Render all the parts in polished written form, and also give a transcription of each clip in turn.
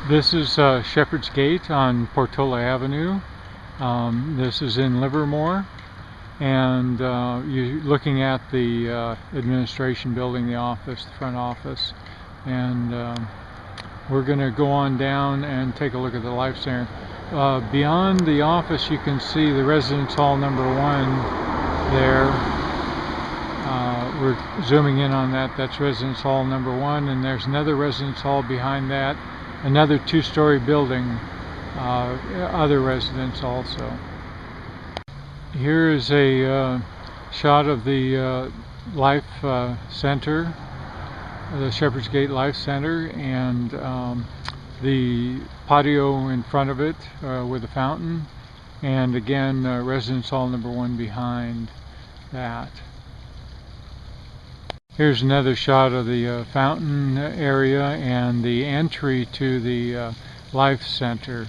This is Shepherd's Gate on Portola Avenue. This is in Livermore, and you're looking at the administration building, the office, the front office, and we're going to go on down and take a look at the Life Center. Beyond the office, you can see the Residence Hall #1 there. We're zooming in on that. That's Residence Hall #1, and there's another Residence Hall behind that, another two-story building, other residents also. Here is a shot of the Life Center, the Shepherd's Gate Life Center, and the patio in front of it with a fountain, and again Residence Hall #1 behind that. Here's another shot of the fountain area and the entry to the Life Center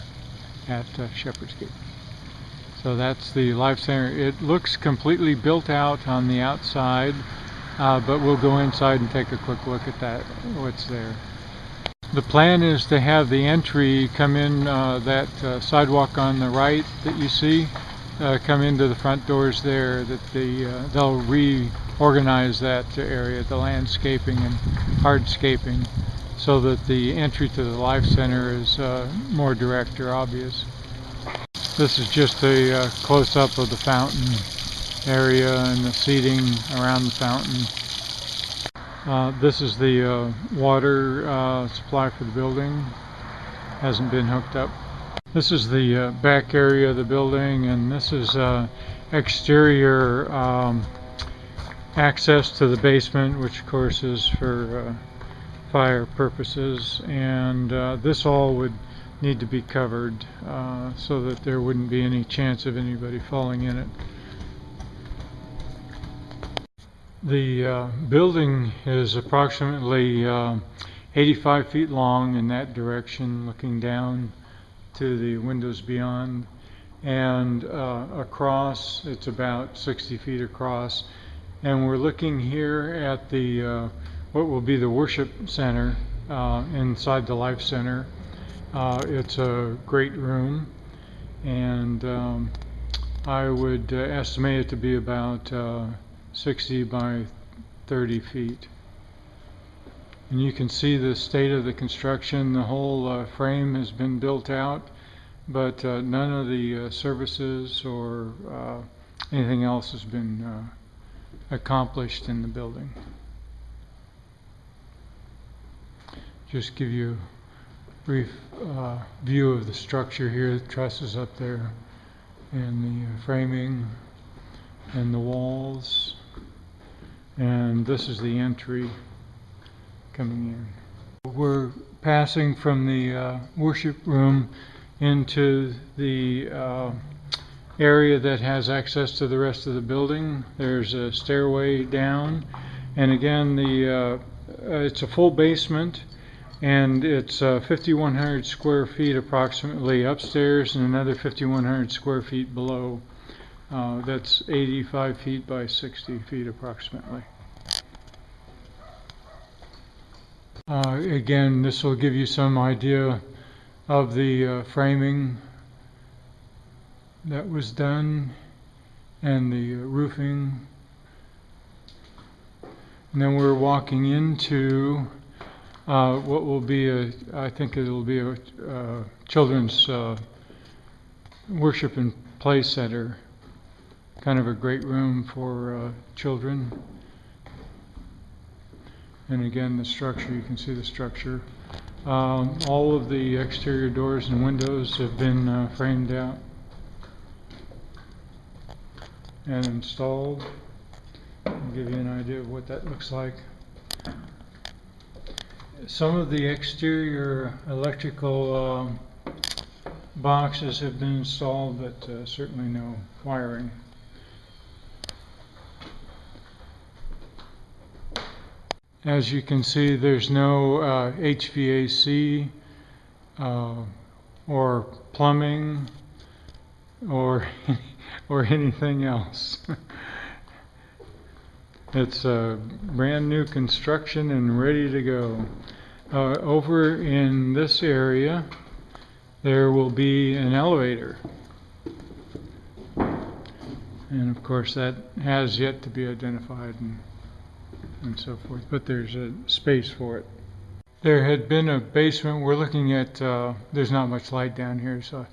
at Shepherd's Gate. So that's the Life Center. It looks completely built out on the outside, but we'll go inside and take a quick look at that, what's there. The plan is to have the entry come in that sidewalk on the right that you see, come into the front doors there, that they'll reorganize that area, the landscaping and hardscaping, so that the entry to the Life Center is more direct or obvious. This is just a close-up of the fountain area and the seating around the fountain. This is the water supply for the building. Hasn't been hooked up. This is the back area of the building, and this is exterior access to the basement, which of course is for fire purposes, and this all would need to be covered so that there wouldn't be any chance of anybody falling in it. The building is approximately 85 feet long in that direction, looking down to the windows beyond, and across it's about 60 feet across. And we're looking here at the what will be the worship center inside the Life Center. It's a great room, and I would estimate it to be about 60 by 30 feet. And you can see the state of the construction. The whole frame has been built out, but none of the services or anything else has been accomplished in the building. Just give you a brief view of the structure here, the trusses up there, and the framing and the walls. And this is the entry coming in. We're passing from the worship room into the area that has access to the rest of the building. There's a stairway down, and again it's a full basement, and it's 5,100 square feet approximately upstairs, and another 5,100 square feet below. That's 85 feet by 60 feet approximately. Again, this will give you some idea of the framing that was done and the roofing. And then we're walking into what will be I think it'll be a children's worship and play center. Kind of a great room for children. And again, the structure, you can see the structure. All of the exterior doors and windows have been framed out and installed. I'll give you an idea of what that looks like. Some of the exterior electrical boxes have been installed, but certainly no wiring. As you can see, there's no HVAC or plumbing or anything else. It's a brand new construction and ready to go. Over in this area, there will be an elevator. And of course that has yet to be identified and so forth, but there's a space for it. There had been a basement. We're looking at, there's not much light down here, so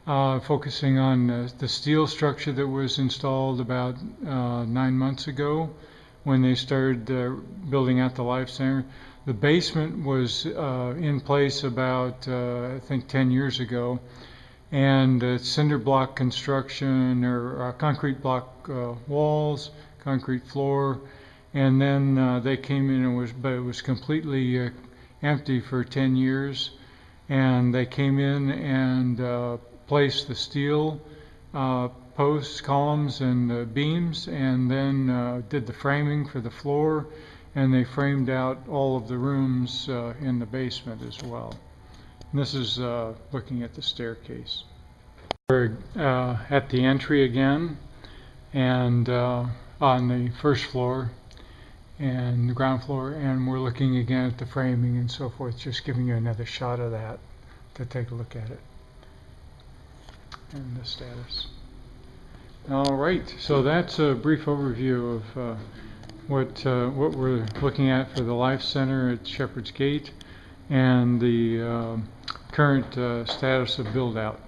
focusing on the steel structure that was installed about 9 months ago when they started building out the Life Center. The basement was in place about, I think, 10 years ago. And cinder block construction or concrete block walls, concrete floor, and then they came in and it was completely empty for 10 years, and they came in and placed the steel posts, columns, and beams, and then did the framing for the floor, and they framed out all of the rooms in the basement as well. And this is looking at the staircase. We're at the entry again, and on the first floor and the ground floor, and we're looking again at the framing and so forth, just giving you another shot of that to take a look at it and the status. All right, so that's a brief overview of what we're looking at for the Life Center at Shepherd's Gate and the current status of build out.